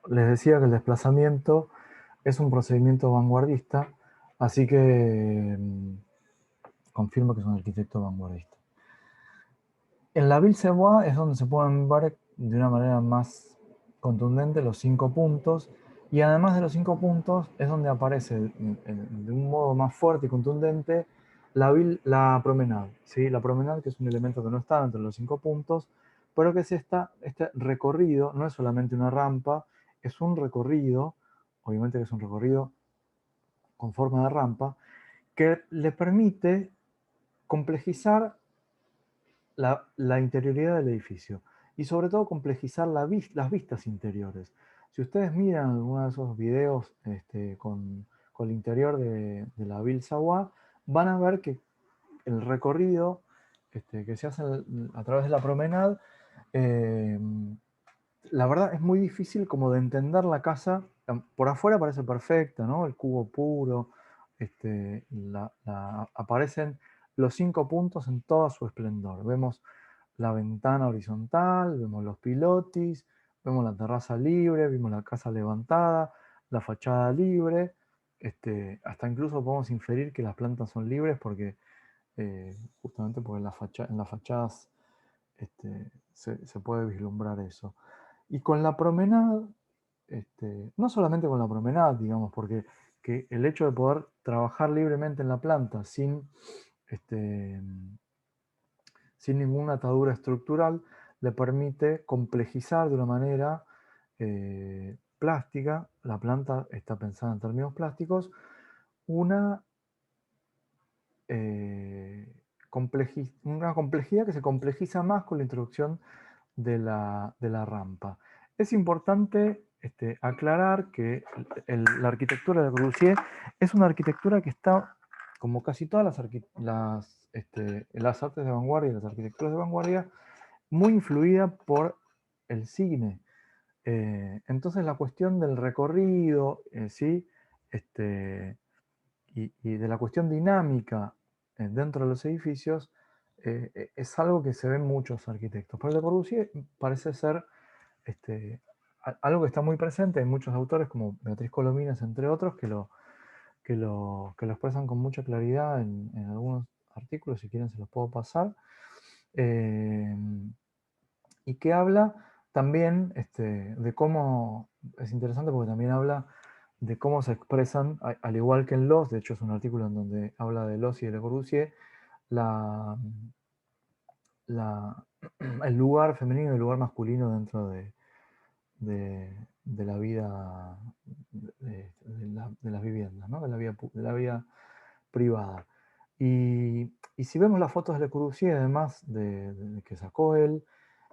les decía que el desplazamiento es un procedimiento vanguardista, así que confirmo que es un arquitecto vanguardista. En la Ville Savoye es donde se pueden ver de una manera más contundente los 5 puntos, y además de los 5 puntos es donde aparece de un modo más fuerte y contundente la promenade, ¿sí? La promenade, que es un elemento que no está entre los 5 puntos, pero que es este recorrido, no es solamente una rampa, es un recorrido, obviamente que es un recorrido con forma de rampa, que le permite complejizar la interioridad del edificio y sobre todo complejizar las vistas interiores. Si ustedes miran alguno de esos videos con el interior de la Ville Savoye, van a ver que el recorrido que se hace a través de la promenade, eh, la verdad es muy difícil como de entender la casa. Por afuera parece perfecta, ¿no? El cubo puro, aparecen los 5 puntos en todo su esplendor. Vemos la ventana horizontal, vemos los pilotis, vemos la terraza libre, vimos la casa levantada, la fachada libre, hasta incluso podemos inferir que las plantas son libres porque justamente porque en las fachadas se puede vislumbrar eso. Y con la promenade, no solamente con la promenade, digamos, porque que el hecho de poder trabajar libremente en la planta este, sin ninguna atadura estructural, le permite complejizar de una manera plástica, la planta está pensada en términos plásticos, una, una complejidad que se complejiza más con la introducción de la rampa. Es importante aclarar que la arquitectura de Corbusier es una arquitectura que está, como casi todas las artes de vanguardia y las arquitecturas de vanguardia, muy influida por el cine. Entonces la cuestión del recorrido, ¿sí? Y de la cuestión dinámica dentro de los edificios es algo que se ve en muchos arquitectos. Pero el de Corbusier parece ser algo que está muy presente. Hay muchos autores como Beatriz Colominas, entre otros, que lo expresan con mucha claridad en algunos artículos, si quieren se los puedo pasar. Y que habla también de cómo, es interesante porque también habla de cómo se expresan, al igual que en Los, de hecho es un artículo en donde habla de Los y de Le Corbusier, la, la, el lugar femenino y el lugar masculino dentro de la vida, de las viviendas, ¿no? De la vida privada. Y si vemos las fotos de Le Corbusier, además de que sacó él,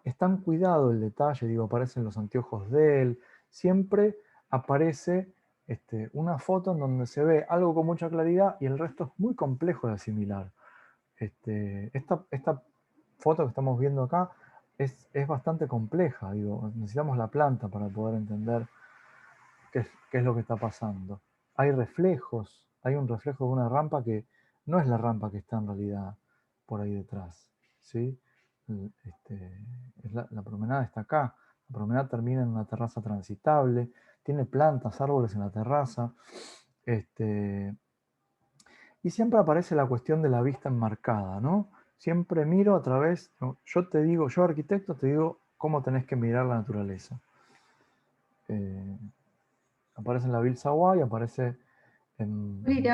es tan cuidado el detalle, digo, aparecen los anteojos de él, siempre aparece una foto en donde se ve algo con mucha claridad y el resto es muy complejo de asimilar. Esta foto que estamos viendo acá es bastante compleja, digo, necesitamos la planta para poder entender qué es lo que está pasando. Hay reflejos, hay un reflejo de una rampa que no es la rampa que está en realidad por ahí detrás, ¿sí? La promenada está acá, la promenada termina en una terraza transitable, tiene plantas, árboles en la terraza, y siempre aparece la cuestión de la vista enmarcada, ¿no? Siempre miro a través, yo te digo, yo arquitecto te digo cómo tenés que mirar la naturaleza. Aparece en la Ville Savoye, aparece en Juli,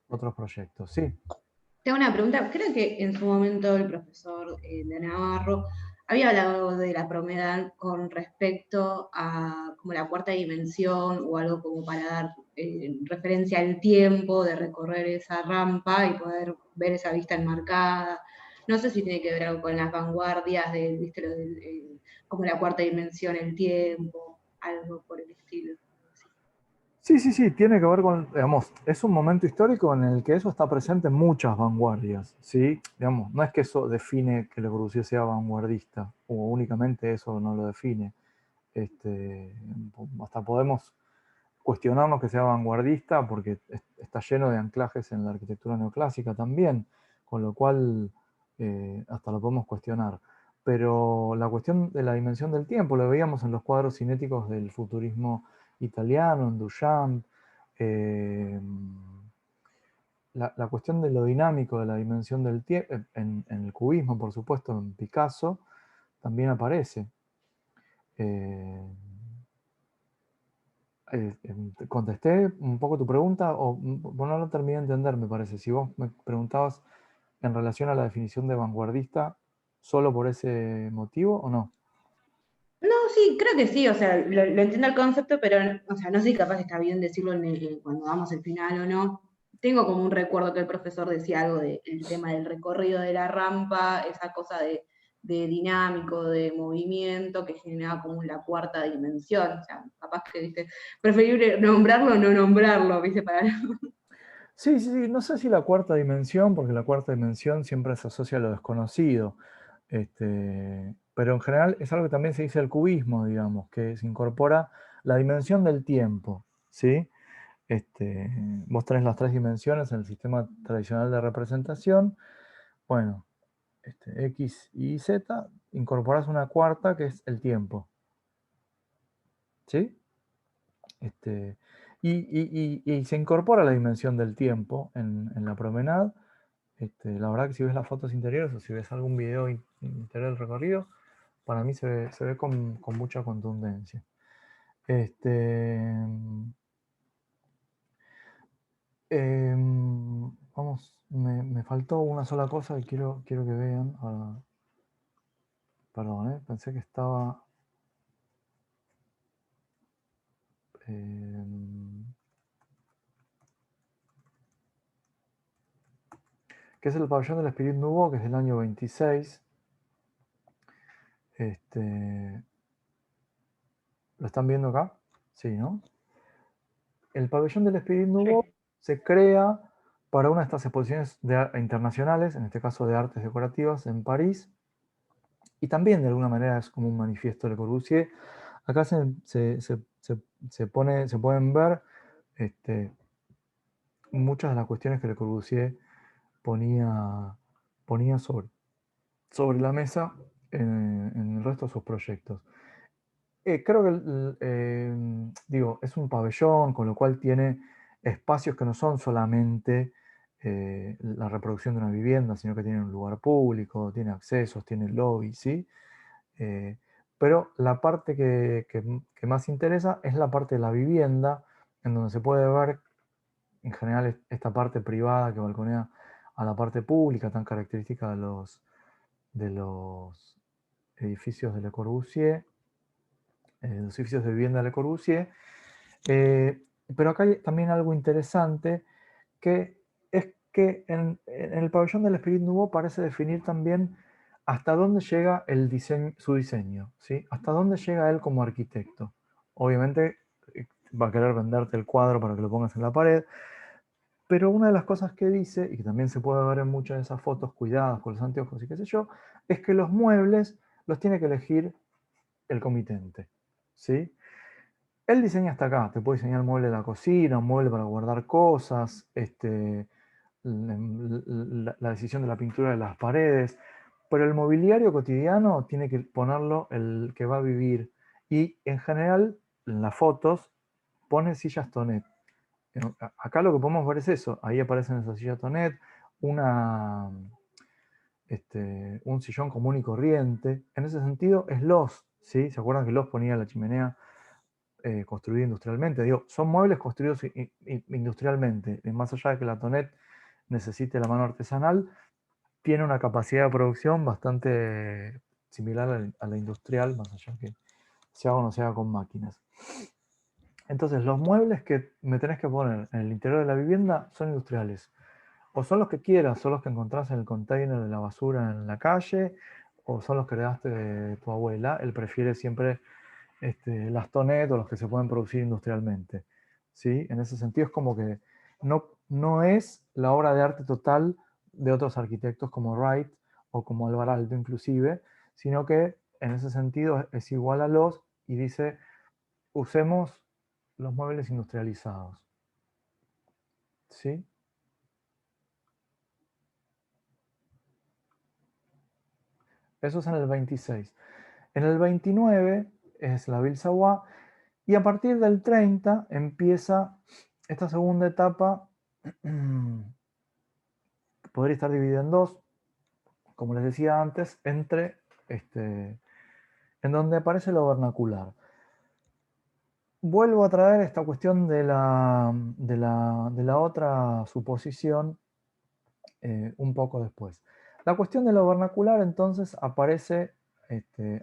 otros proyectos. Sí, te hago una pregunta. Creo que en su momento el profesor de Navarro había hablado de la promenade con respecto a como la cuarta dimensión o algo como para dar referencia al tiempo de recorrer esa rampa y poder ver esa vista enmarcada. No sé si tiene que ver algo con las vanguardias de, ¿viste? Como la cuarta dimensión, el tiempo, algo por el estilo. sí, sí, sí, tiene que ver con, digamos, es un momento histórico en el que eso está presente en muchas vanguardias, ¿sí? Digamos, no es que eso define que Le Corbusier sea vanguardista, o únicamente eso no lo define. Este, hasta podemos cuestionarnos que sea vanguardista porque está lleno de anclajes en la arquitectura neoclásica también, con lo cual hasta lo podemos cuestionar. pero la cuestión de la dimensión del tiempo, lo veíamos en los cuadros cinéticos del futurismo italiano, en Duchamp, la cuestión de lo dinámico de la dimensión del tiempo, en el cubismo, por supuesto, en Picasso, también aparece. ¿Contesté un poco tu pregunta? O bueno, no terminé de entender, me parece. Si vos me preguntabas en relación a la definición de vanguardista, ¿solo por ese motivo o no? No, sí, creo que sí, o sea, lo entiendo el concepto, pero o sea, no sé si capaz está bien decirlo cuando vamos al final o no. Tengo como un recuerdo que el profesor decía algo del tema del recorrido de la rampa, esa cosa de dinámico, de movimiento, que generaba como la cuarta dimensión. O sea, capaz que, viste, preferible nombrarlo o no nombrarlo, viste, para... Sí, sí, sí, no sé si la cuarta dimensión, porque la cuarta dimensión siempre se asocia a lo desconocido. Pero en general es algo que también se dice el cubismo, digamos, que se incorpora la dimensión del tiempo, ¿sí? Vos tenés las tres dimensiones en el sistema tradicional de representación. Bueno, X y Z, incorporás una cuarta que es el tiempo, ¿sí? Y se incorpora la dimensión del tiempo en la promenade. La verdad que si ves las fotos interiores o si ves algún video interior del recorrido, para mí se ve con mucha contundencia. Vamos, me faltó una sola cosa que quiero que vean. Perdón, pensé que estaba... que es el pabellón del Espíritu Nouveau, que es del año 26. ¿Lo están viendo acá? Sí, ¿no? El pabellón del Espíritu Nouveau Sí. se crea para una de estas exposiciones internacionales, en este caso de artes decorativas, en París, y también de alguna manera es como un manifiesto de Le Corbusier. Acá se pueden ver muchas de las cuestiones que Le Corbusier ponía sobre la mesa en el resto de sus proyectos. Creo que, digo, es un pabellón, con lo cual tiene espacios que no son solamente la reproducción de una vivienda, sino que tiene un lugar público, tiene accesos, tiene lobby, ¿sí? Eh, pero la parte que más interesa es la parte de la vivienda, en donde se puede ver, en general, esta parte privada que balconea a la parte pública, tan característica de los edificios de Le Corbusier, los edificios de vivienda de Le Corbusier. Pero acá hay también algo interesante, que es que en el pabellón del Espíritu Nouveau parece definir también hasta dónde llega su diseño, ¿sí? Hasta dónde llega él como arquitecto. Obviamente va a querer venderte el cuadro para que lo pongas en la pared, pero una de las cosas que dice, y que también se puede ver en muchas de esas fotos cuidadas con los anteojos y qué sé yo, es que los muebles los tiene que elegir el comitente, ¿sí? Él diseña hasta acá, te puede diseñar un mueble de la cocina, un mueble para guardar cosas, la decisión de la pintura de las paredes, pero el mobiliario cotidiano tiene que ponerlo el que va a vivir. Y en general, en las fotos, pone sillas Tonet. Acá lo que podemos ver es eso, ahí aparecen esas sillas Tonet, una, un sillón común y corriente. En ese sentido, es Loss, ¿sí? ¿Se acuerdan que Loss ponía la chimenea construida industrialmente? Digo, son muebles construidos industrialmente. Más allá de que la Tonet necesite la mano artesanal, tiene una capacidad de producción bastante similar a la industrial, más allá que se haga o no se haga con máquinas. Entonces, los muebles que me tenés que poner en el interior de la vivienda son industriales. O son los que quieras, son los que encontrás en el container de la basura en la calle, o son los que heredaste de tu abuela. Él prefiere siempre las Tonet o los que se pueden producir industrialmente, ¿sí? En ese sentido es como que no es la obra de arte total de otros arquitectos como Wright o como Alvarado inclusive, sino que en ese sentido es igual a los, y dice, usemos los muebles industrializados, ¿sí? Eso es en el 26. En el 29 es la Ville Savoie, y a partir del 30 empieza esta segunda etapa, que podría estar dividida en dos, como les decía antes, entre en donde aparece lo vernacular. Vuelvo a traer esta cuestión de la otra suposición un poco después. La cuestión de lo vernacular entonces aparece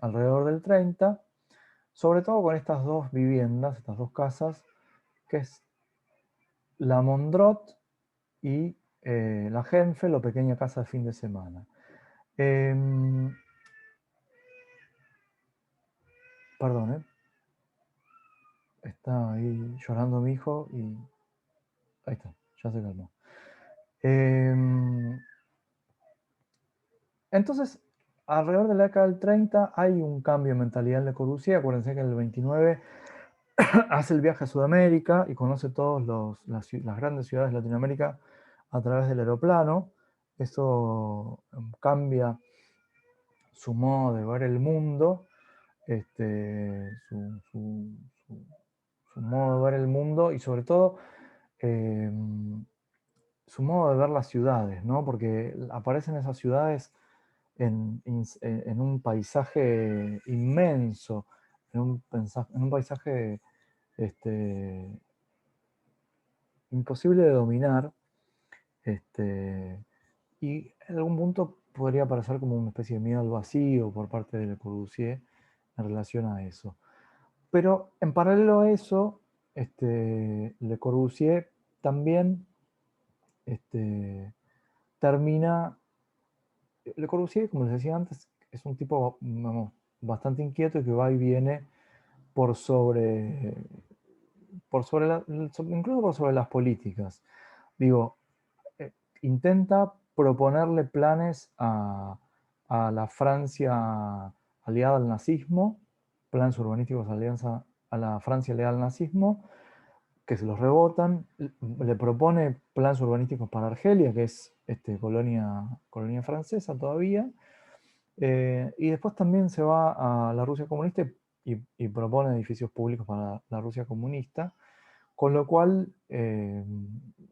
alrededor del 30, sobre todo con estas dos viviendas, estas dos casas, que es la Mondrot y la Genfel, o pequeña casa de fin de semana. Perdón, está ahí llorando mi hijo y ahí está, ya se calmó. Entonces, alrededor de la década del 30 hay un cambio en mentalidad en Le Corbusier. Acuérdense que en el 29 hace el viaje a Sudamérica y conoce todas las grandes ciudades de Latinoamérica a través del aeroplano. Eso cambia su modo de ver el mundo, su modo de ver el mundo, y sobre todo su modo de ver las ciudades, ¿no? Porque aparecen esas ciudades en un paisaje inmenso, en un paisaje imposible de dominar, y en algún punto podría parecer como una especie de miedo al vacío por parte de Le Corbusier en relación a eso. Pero en paralelo a eso, Le Corbusier también termina. Le Corbusier, como les decía antes, es un tipo, vamos, bastante inquieto y que va y viene por sobre, incluso por sobre las políticas. Digo, intenta proponerle planes a la Francia aliada al nazismo, planes urbanísticos a la Francia aliada al nazismo, que se los rebotan. Le propone planes urbanísticos para Argelia, que es colonia francesa todavía. Y después también se va a la Rusia comunista y propone edificios públicos para la Rusia comunista, con lo cual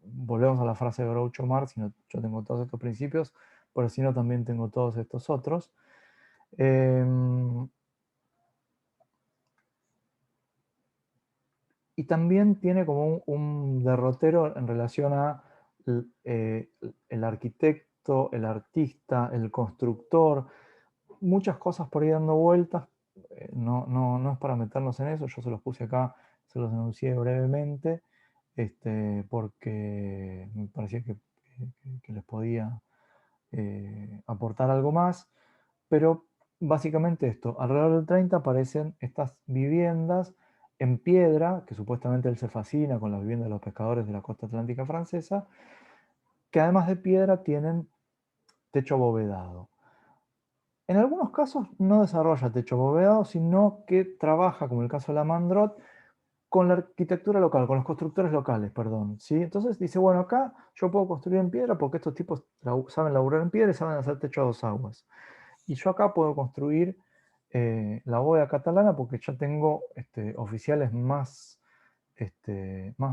volvemos a la frase de Groucho Marx: yo tengo todos estos principios, pero si no también tengo todos estos otros. Y también tiene como un derrotero en relación a el arquitecto, el artista, el constructor, muchas cosas por ahí dando vueltas. No es para meternos en eso, yo se los puse acá, se los enuncié brevemente, porque me parecía que les podía aportar algo más. Pero básicamente esto: alrededor del 30 aparecen estas viviendas en piedra, que supuestamente él se fascina con las viviendas de los pescadores de la costa atlántica francesa, que además de piedra tienen techo abovedado. En algunos casos no desarrolla techo abovedado, sino que trabaja, como el caso de la Mandrot, con la arquitectura local, con los constructores locales, perdón, ¿sí? Entonces dice, bueno, acá yo puedo construir en piedra porque estos tipos saben laburar en piedra y saben hacer techo a dos aguas. Y yo acá puedo construir la bóveda catalana porque ya tengo oficiales más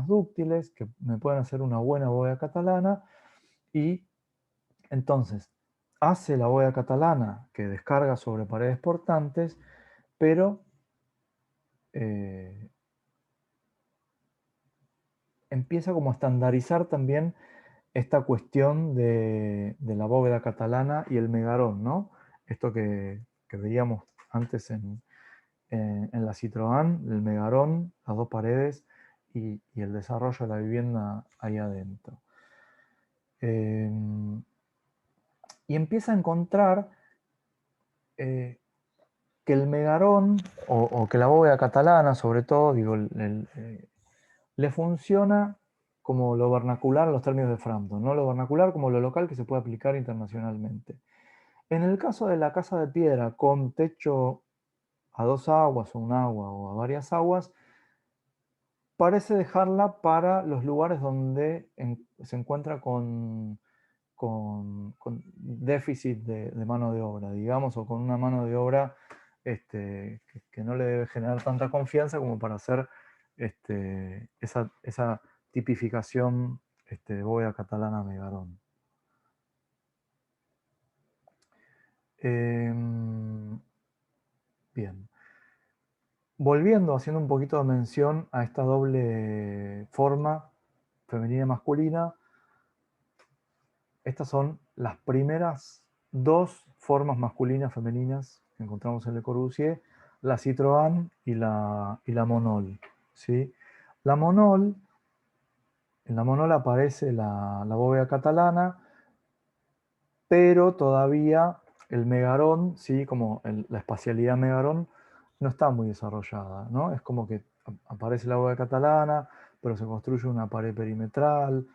dúctiles que me pueden hacer una buena bóveda catalana. Y entonces hace la bóveda catalana que descarga sobre paredes portantes, pero empieza como a estandarizar también esta cuestión de la bóveda catalana y el megarón, ¿no? Esto que veíamos antes en la Citroën, el megarón, las dos paredes y el desarrollo de la vivienda ahí adentro. Y empieza a encontrar que el megarón, o que la bóveda catalana, sobre todo, digo, le funciona como lo vernacular en los términos de Frampton, ¿no? Lo vernacular como lo local que se puede aplicar internacionalmente. En el caso de la casa de piedra con techo a dos aguas, o un agua, o a varias aguas, parece dejarla para los lugares donde se encuentra con con déficit de mano de obra, digamos, o con una mano de obra que no le debe generar tanta confianza como para hacer esa tipificación de bóveda catalana Megarón. Bien. Volviendo, haciendo un poquito de mención a esta doble forma, femenina y masculina, estas son las primeras dos formas masculinas femeninas que encontramos en Le Corbusier, la Citroën y la Monol, ¿sí? La Monol, en la Monol aparece la bóveda catalana, pero todavía el Megarón, ¿sí? Como la espacialidad Megarón, no está muy desarrollada, ¿no? Es como que aparece la bóveda catalana, pero se construye una pared perimetral,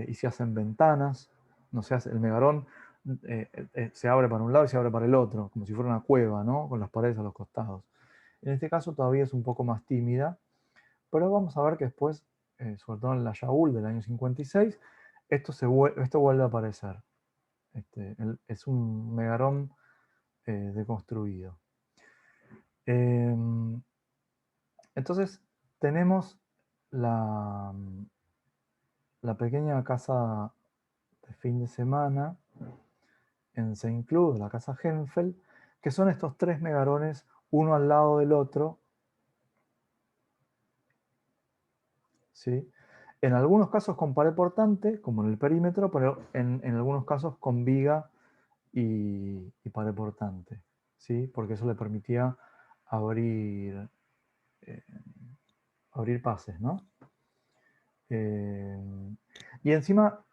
y se hacen ventanas, no se hace, el Megarón se abre para un lado y se abre para el otro, como si fuera una cueva, ¿no? Con las paredes a los costados. En este caso todavía es un poco más tímida, pero vamos a ver que después, sobre todo en la Yaoul del año 56, esto vuelve a aparecer. Es un Megarón deconstruido. Entonces tenemos la pequeña casa de fin de semana en Saint-Cloud, la casa Henfeld, que son estos tres megarones, uno al lado del otro, ¿sí? En algunos casos con pared portante, como en el perímetro, pero en algunos casos con viga y pared portante, ¿sí? Porque eso le permitía abrir, abrir pases, ¿no? Y encima,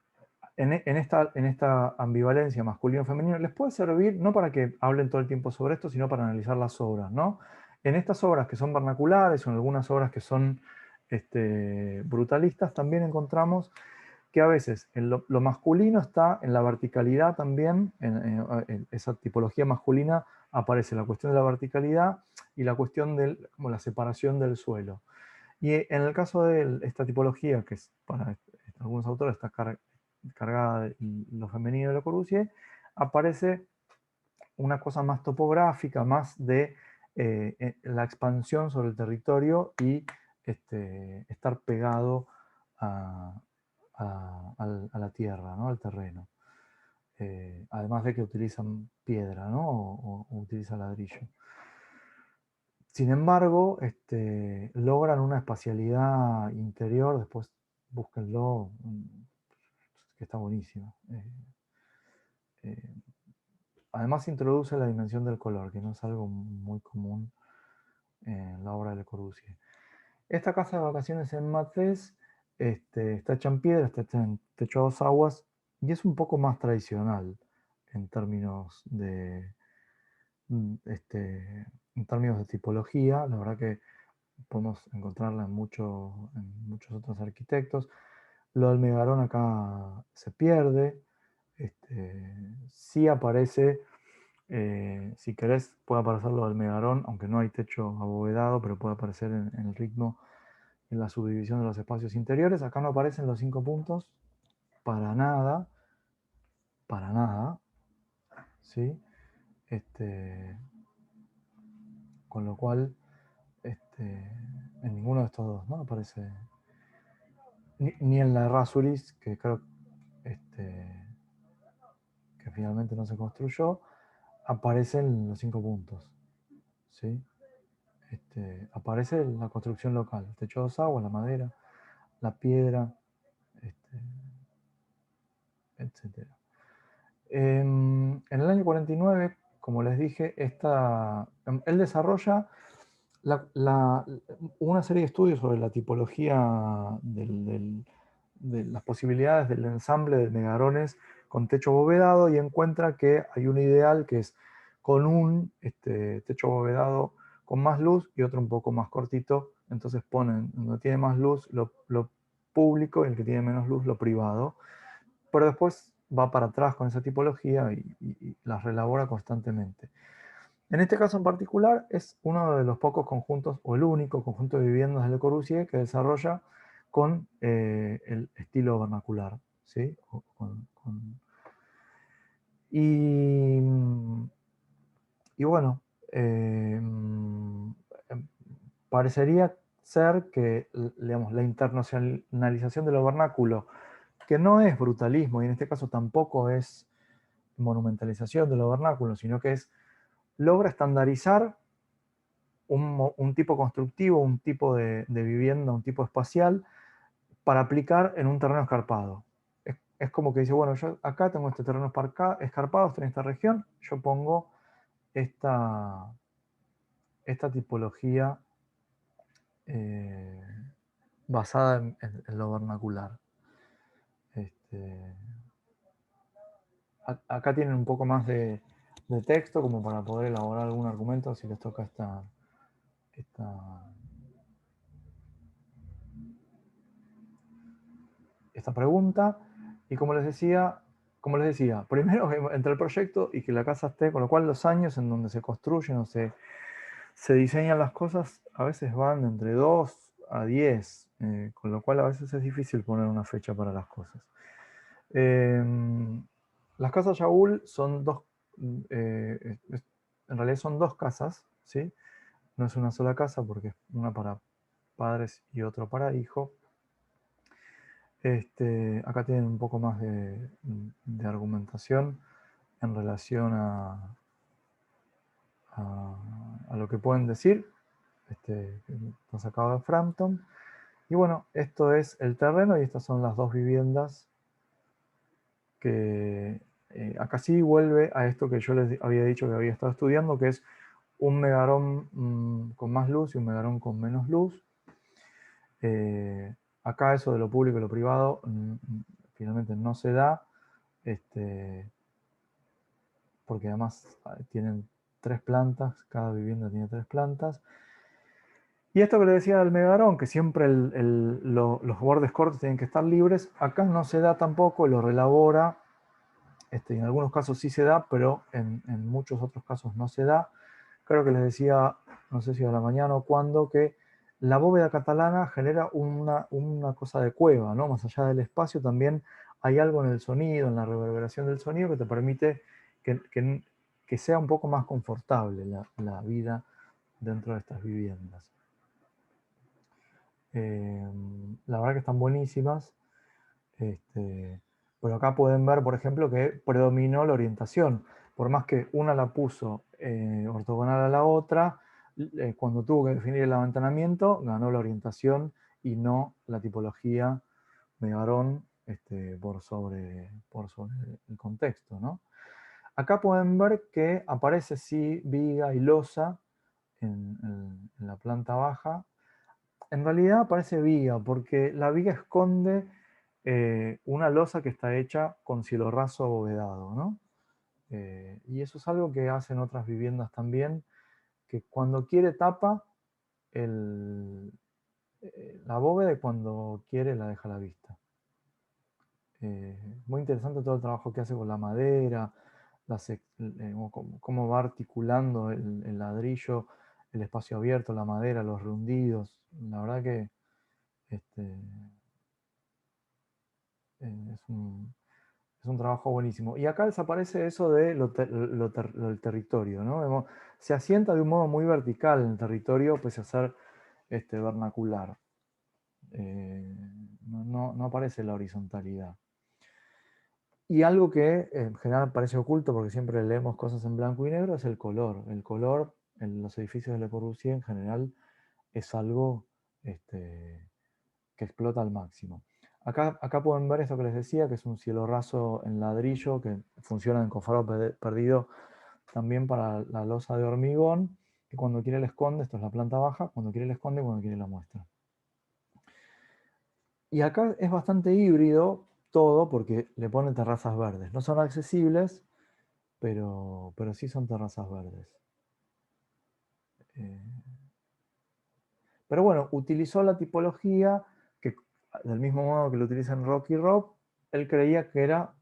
en esta ambivalencia masculino-femenino, les puede servir, no para que hablen todo el tiempo sobre esto, sino para analizar las obras, ¿no? En estas obras que son vernaculares o en algunas obras que son brutalistas, también encontramos que a veces lo masculino está en la verticalidad también, en esa tipología masculina aparece la cuestión de la verticalidad y la cuestión de como la separación del suelo. Y en el caso de esta tipología, que es para algunos autores está cargada de lo femenino de Le Corbusier, aparece una cosa más topográfica, más de la expansión sobre el territorio y estar pegado a la tierra, ¿no? Al terreno. Además de que utilizan piedra, ¿no? O utilizan ladrillo. Sin embargo, logran una espacialidad interior, después búsquenlo, que está buenísima. Además introduce la dimensión del color, que no es algo muy común en la obra de Le Corbusier. Esta casa de vacaciones en Mathés está hecha en piedra, está hecha en techo a dos aguas y es un poco más tradicional en términos de tipología. La verdad que podemos encontrarla en muchos otros arquitectos. Lo del Megarón acá se pierde. Sí aparece, si querés, puede aparecer lo del Megarón, aunque no hay techo abovedado, pero puede aparecer en el ritmo, en la subdivisión de los espacios interiores. Acá no aparecen los 5 puntos, para nada, ¿sí? Con lo cual, en ninguno de estos dos, ¿no? Aparece, ni en la Errázuriz, que creo que finalmente no se construyó, aparecen los 5 puntos, ¿sí? Aparece la construcción local, el techo de dos aguas, la madera, la piedra, etc. En el año 49, como les dije, él desarrolla una serie de estudios sobre la tipología de las posibilidades del ensamble de megarones con techo abovedado y encuentra que hay un ideal que es con un techo abovedado con más luz y otro un poco más cortito. Entonces ponen donde tiene más luz lo público y el que tiene menos luz lo privado. Pero después va para atrás con esa tipología y las relabora constantemente. En este caso en particular es uno de los pocos conjuntos, o el único conjunto de viviendas de Le Corbusier que desarrolla con el estilo vernacular, ¿sí? Y bueno, parecería ser que, digamos, la internacionalización del vernáculo, que no es brutalismo y en este caso tampoco es monumentalización de los vernáculos, sino que logra estandarizar un tipo constructivo, un tipo de vivienda, un tipo espacial, para aplicar en un terreno escarpado. Es como que dice, bueno, yo acá tengo este terreno escarpado, estoy en esta región, yo pongo esta tipología basada en lo vernacular. Acá tienen un poco más de texto como para poder elaborar algún argumento si les toca esta pregunta. Y como les decía, primero entre el proyecto y que la casa esté, con lo cual los años en donde se construyen o se diseñan las cosas a veces van entre 2 a 10, con lo cual a veces es difícil poner una fecha para las cosas. Las casas Yaul son dos, en realidad son dos casas, ¿sí? No es una sola casa porque es una para padres y otro para hijo. Acá tienen un poco más de argumentación en relación a lo que pueden decir. Está sacado de Frampton. Y bueno, esto es el terreno y estas son las dos viviendas que acá sí vuelve a esto que yo les había dicho que había estado estudiando, que es un megarón con más luz y un megarón con menos luz. Acá eso de lo público y lo privado finalmente no se da, porque además tienen 3 plantas, cada vivienda tiene 3 plantas. Y esto que le decía del megarón, que siempre los bordes cortos tienen que estar libres, acá no se da tampoco, lo relabora. En algunos casos sí se da, pero en muchos otros casos no se da. Creo que les decía, no sé si a la mañana o cuándo, que la bóveda catalana genera una cosa de cueva, ¿no? Más allá del espacio también hay algo en el sonido, en la reverberación del sonido que te permite que sea un poco más confortable la vida dentro de estas viviendas. La verdad que están buenísimas. Pero acá pueden ver, por ejemplo, que predominó la orientación. Por más que una la puso ortogonal a la otra, cuando tuvo que definir el aventanamiento, ganó la orientación y no la tipología megarón por sobre el contexto, ¿no? Acá pueden ver que aparece sí viga y losa en la planta baja. En realidad aparece viga, porque la viga esconde una losa que está hecha con cielo raso abovedado, ¿no? Y eso es algo que hacen otras viviendas también, que cuando quiere tapa la bóveda y cuando quiere la deja a la vista. Muy interesante todo el trabajo que hace con la madera, cómo va articulando el ladrillo, el espacio abierto, la madera, los rundidos. La verdad que es un trabajo buenísimo. Y acá desaparece eso de del territorio, ¿no? Se asienta de un modo muy vertical en el territorio, pese a ser vernacular. No aparece la horizontalidad. Y algo que en general parece oculto, porque siempre leemos cosas en blanco y negro, es el color. El color en los edificios de Le Corbusier en general es algo que explota al máximo. Acá pueden ver esto que les decía, que es un cielo raso en ladrillo, que funciona en cofrado perdido también para la losa de hormigón, que cuando quiere la esconde, esto es la planta baja, cuando quiere la esconde, cuando quiere la muestra. Y acá es bastante híbrido todo, porque le ponen terrazas verdes. No son accesibles, pero sí son terrazas verdes. Pero bueno, utilizó la tipología que, del mismo modo que lo utiliza en Rocky Rob, él creía que era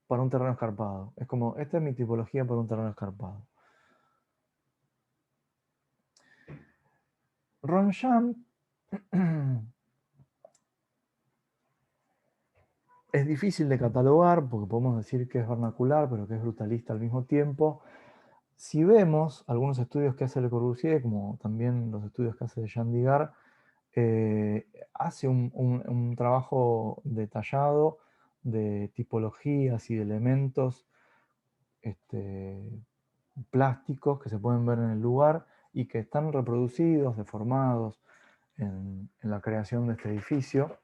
para un terreno escarpado. Es como, esta es mi tipología para un terreno escarpado. Roncham Es difícil de catalogar porque podemos decir que es vernacular, pero que es brutalista al mismo tiempo. Si vemos algunos estudios que hace Le Corbusier, como también los estudios que hace Jean Digard, hace un trabajo detallado de tipologías y de elementos plásticos que se pueden ver en el lugar y que están reproducidos, deformados en la creación de este edificio.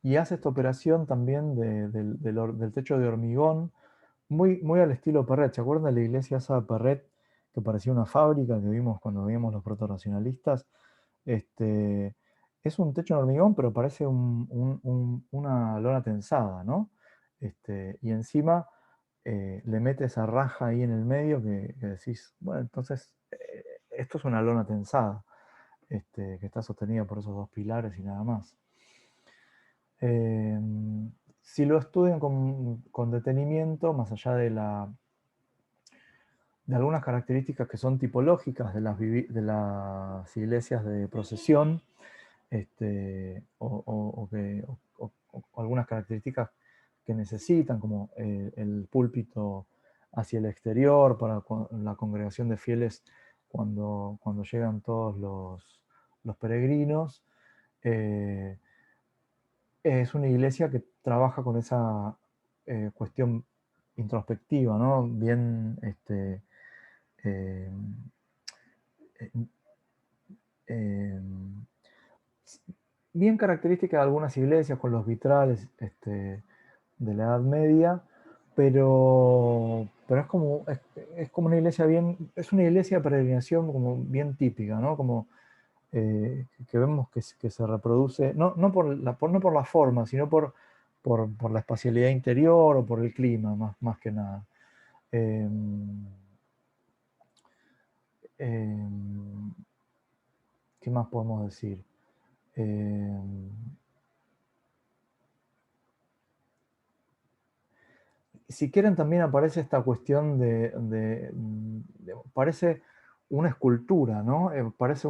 Y hace esta operación también del techo de hormigón, muy al estilo Perret. ¿Se acuerdan de la iglesia esa de Perret que parecía una fábrica que vimos cuando vimos los proto-racionalistas? Es un techo de hormigón, pero parece una lona tensada, ¿no? Y encima le mete esa raja ahí en el medio que decís, bueno, entonces esto es una lona tensada, que está sostenida por esos dos pilares y nada más. Si lo estudian con detenimiento, más allá de algunas características que son tipológicas de las iglesias de procesión, o algunas características que necesitan, como el púlpito hacia el exterior para la congregación de fieles cuando llegan todos los peregrinos. Es una iglesia que trabaja con esa cuestión introspectiva, ¿no? Bien, eh, eh, bien característica de algunas iglesias con los vitrales de la Edad Media, pero es como una iglesia es una iglesia de peregrinación como bien típica, ¿no? Como que vemos que se reproduce, no por la forma, sino por la espacialidad interior o por el clima, más que nada. Eh, eh, ¿Qué más podemos decir? Si quieren, también aparece esta cuestión parece una escultura, ¿no? Parece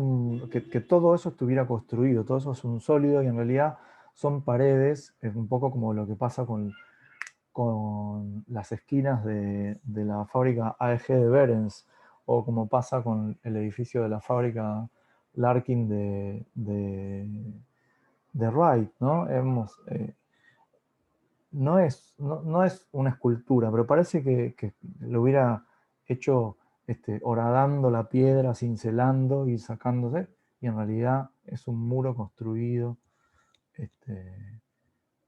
que todo eso estuviera construido, todo eso es un sólido y en realidad son paredes, es un poco como lo que pasa con las esquinas de la fábrica AEG de Behrens, o como pasa con el edificio de la fábrica Larkin de Wright, ¿no? No es una escultura, pero parece que lo hubiera hecho horadando la piedra, cincelando y sacándose, y en realidad es un muro construido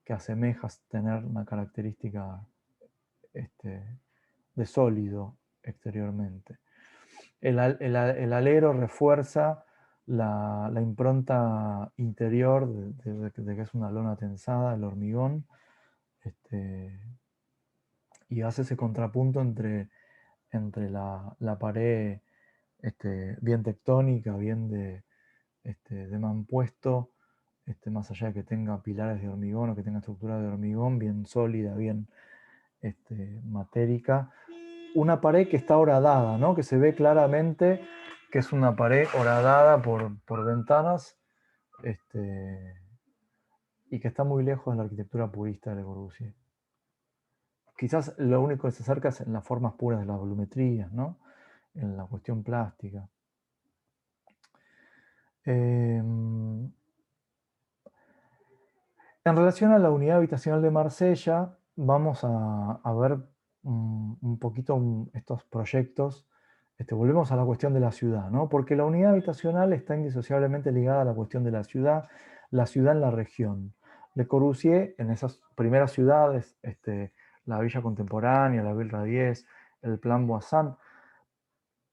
que asemeja tener una característica de sólido exteriormente. El alero refuerza la impronta interior de que es una lona tensada, el hormigón, y hace ese contrapunto entre la pared bien tectónica, bien de mampuesto, más allá de que tenga pilares de hormigón o que tenga estructura de hormigón, bien sólida, bien matérica. Una pared que está horadada, ¿no? Que se ve claramente que es una pared horadada por ventanas, y que está muy lejos de la arquitectura purista de Le Corbusier. Quizás lo único que se acerca es en las formas puras de las volumetrías, ¿no? En la cuestión plástica. En relación a la unidad habitacional de Marsella, vamos a ver un poquito estos proyectos. Volvemos a la cuestión de la ciudad, ¿no? Porque la unidad habitacional está indisociablemente ligada a la cuestión de la ciudad en la región. Le Corbusier, en esas primeras ciudades, la Villa Contemporánea, la Ville Radies, el Plan Boissin,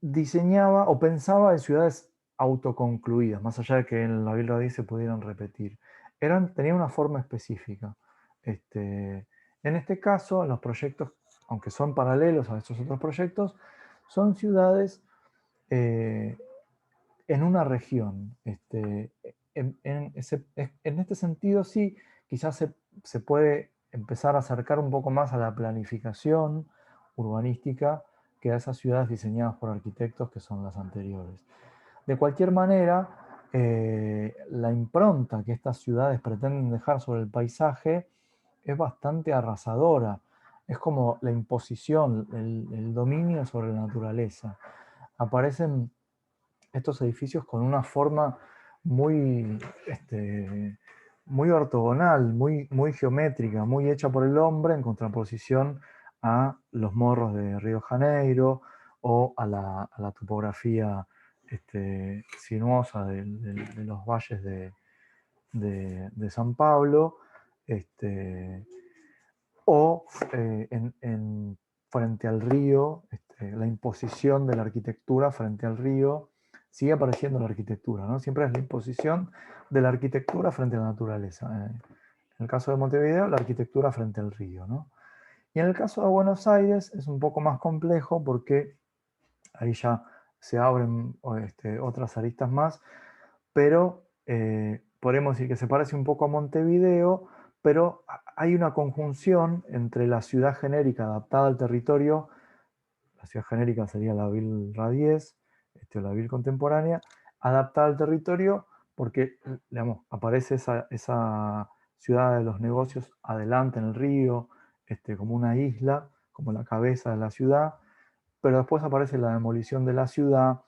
diseñaba o pensaba en ciudades autoconcluidas, más allá de que en la Ville Radies se pudieran repetir. Tenían una forma específica. En este caso, los proyectos, aunque son paralelos a estos otros proyectos, son ciudades en una región. En este sentido, sí, quizás se puede empezar a acercar un poco más a la planificación urbanística que a esas ciudades diseñadas por arquitectos que son las anteriores. De cualquier manera, la impronta que estas ciudades pretenden dejar sobre el paisaje es bastante arrasadora. Es como la imposición, el dominio sobre la naturaleza. Aparecen estos edificios con una forma muy, muy ortogonal, muy geométrica, muy hecha por el hombre en contraposición a los morros de Río de Janeiro o a la topografía sinuosa de los valles de San Pablo, o frente al río, la imposición de la arquitectura frente al río. Sigue apareciendo la arquitectura, ¿no? Siempre es la imposición de la arquitectura frente a la naturaleza. En el caso de Montevideo, la arquitectura frente al río, ¿no? Y en el caso de Buenos Aires es un poco más complejo porque ahí ya se abren otras aristas más, pero podemos decir que se parece un poco a Montevideo, pero hay una conjunción entre la ciudad genérica adaptada al territorio. La ciudad genérica sería la Ville Radies, o la Ville contemporánea, adaptada al territorio porque, digamos, aparece esa ciudad de los negocios adelante en el río, como una isla, como la cabeza de la ciudad, pero después aparece la demolición de la ciudad,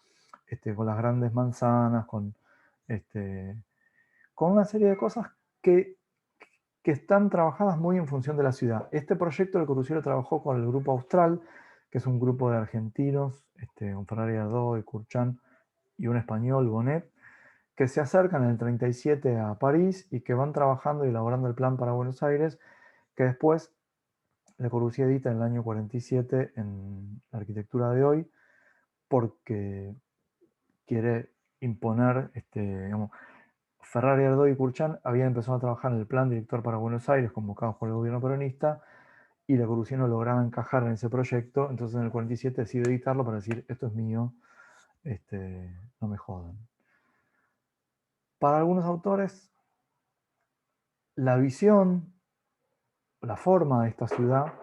con las grandes manzanas, con una serie de cosas que, que están trabajadas muy en función de la ciudad. Este proyecto el Corbusier trabajó con el Grupo Austral, que es un grupo de argentinos, un Ferrari Ardó y Kurchan y un español, Bonet, que se acercan en el 37 a París y que van trabajando y elaborando el plan para Buenos Aires, que después Le Corbusier edita en el año 47 en la arquitectura de hoy, porque quiere imponer, digamos, Ferrari, Ardó y Kurchan habían empezado a trabajar en el plan director para Buenos Aires, convocados por el gobierno peronista, y Le Corbusier no lograba encajar en ese proyecto, entonces en el 47 decide editarlo para decir, esto es mío, no me jodan. Para algunos autores, la visión, la forma de esta ciudad,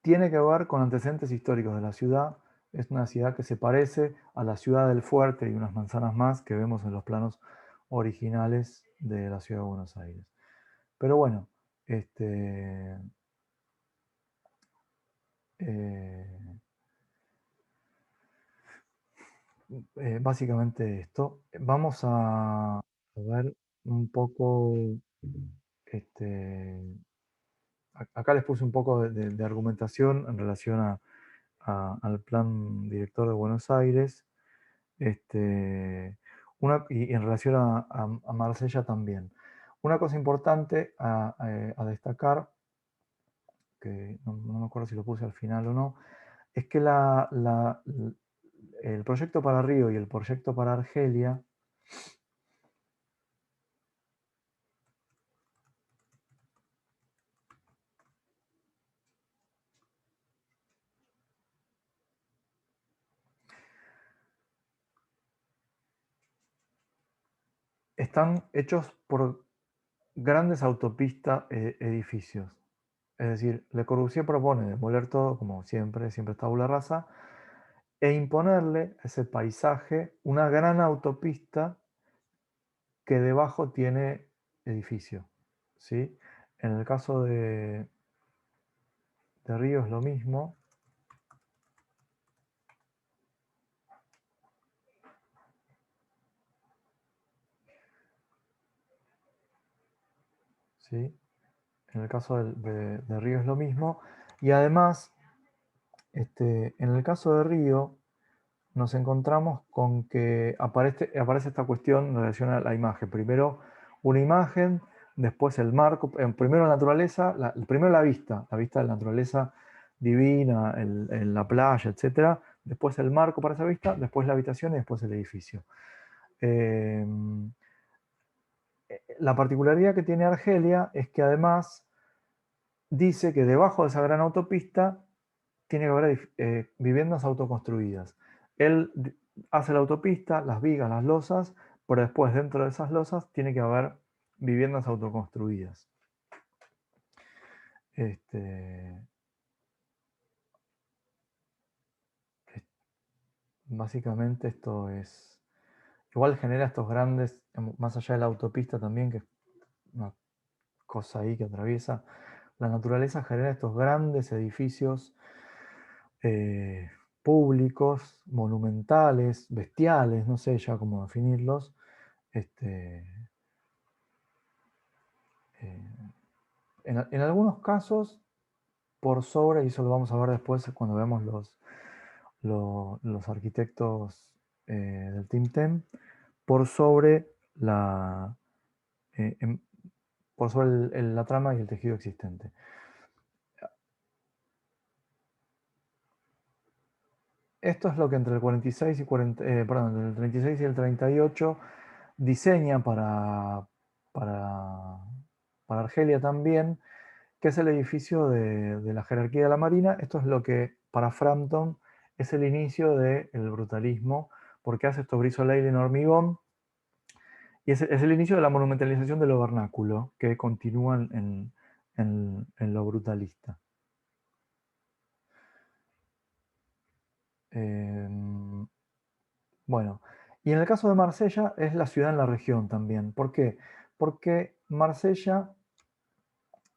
tiene que ver con antecedentes históricos de la ciudad. Es una ciudad que se parece a la ciudad del Fuerte y unas manzanas más que vemos en los planos originales de la ciudad de Buenos Aires. Pero bueno, básicamente esto. Vamos a ver un poco, este, acá les puse un poco de argumentación en relación al plan director de Buenos Aires, y en relación a Marsella también. Una cosa importante a destacar, que no me acuerdo si lo puse al final o no, es que el proyecto para Río y el proyecto para Argelia están hechos por grandes autopistas, edificios. Es decir, Le Corbusier propone demoler todo, como siempre, siempre es tabula rasa, e imponerle a ese paisaje una gran autopista que debajo tiene edificio, ¿sí? En el caso de Río es lo mismo. ¿Sí? En el caso de Río es lo mismo. Y además, en el caso de Río, nos encontramos con que aparece esta cuestión en relación a la imagen. Primero una imagen, después el marco, primero la naturaleza, primero la vista de la naturaleza divina, en la playa, etc. Después el marco para esa vista, después la habitación y después el edificio. La particularidad que tiene Argelia es que además dice que debajo de esa gran autopista tiene que haber viviendas autoconstruidas. Él hace la autopista, las vigas, las losas, pero después dentro de esas losas tiene que haber viviendas autoconstruidas. Básicamente esto es... Igual genera estos grandes más allá de la autopista también, que es una cosa ahí que atraviesa, la naturaleza genera estos grandes edificios públicos, monumentales, bestiales, no sé ya cómo definirlos, este, en algunos casos por sobre, y eso lo vamos a ver después cuando veamos los arquitectos del Team Ten, por sobre la, eh, em- por sobre la trama y el tejido existente. Esto es lo que entre el 46 y 40, perdón, entre el 36 y el 38 diseña para, para Argelia también, que es el edificio de la jerarquía de la Marina. Esto es lo que para Frampton es el inicio del brutalismo, porque hace estos brisoleil en hormigón, y es el inicio de la monumentalización de lo vernáculo, que continúan en lo brutalista. Bueno, y en el caso de Marsella es la ciudad en la región también. ¿Por qué? Porque Marsella,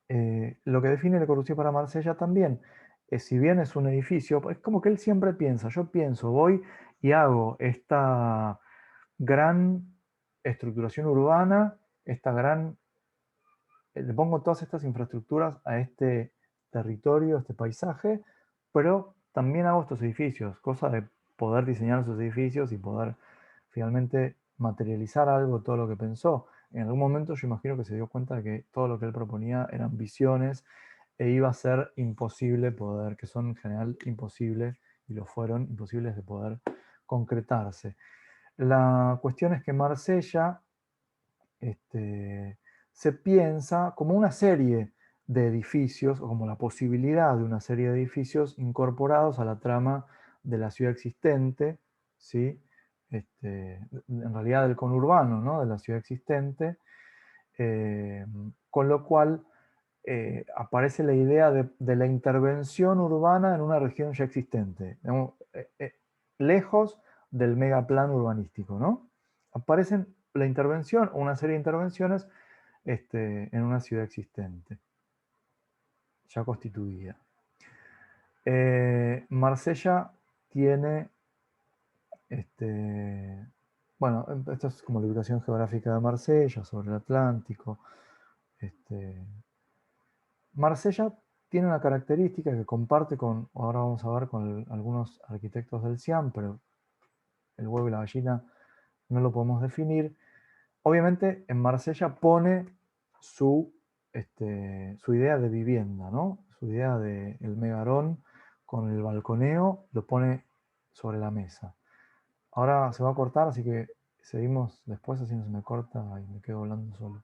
lo que define Le Corbusier para Marsella también, es, si bien es un edificio, es como que él siempre piensa, yo pienso, voy y hago esta gran estructuración urbana, le pongo todas estas infraestructuras a este territorio, a este paisaje, pero también hago estos edificios, cosa de poder diseñar esos edificios y poder finalmente materializar algo, todo lo que pensó. En algún momento yo imagino que se dio cuenta de que todo lo que él proponía eran visiones e iba a ser imposible poder, que son en general imposibles, y lo fueron, imposibles de poder concretarse. La cuestión es que Marsella se piensa como una serie de edificios, o como la posibilidad de una serie de edificios incorporados a la trama de la ciudad existente, ¿sí? En realidad del conurbano, ¿no? De la ciudad existente, con lo cual aparece la idea de la intervención urbana en una región ya existente, digamos, lejos del megaplan urbanístico, ¿no? Aparecen la intervención o una serie de intervenciones en una ciudad existente, ya constituida. Marsella tiene, bueno, esto es como la ubicación geográfica de Marsella, sobre el Atlántico. Marsella tiene una característica que comparte con, ahora vamos a ver, con algunos arquitectos del CIAM, pero el huevo y la gallina no lo podemos definir. Obviamente en Marsella pone su idea de vivienda, ¿no? Su idea del megarón con el balconeo, lo pone sobre la mesa. Ahora se va a cortar, así que seguimos después, así no se me corta y me quedo hablando solo.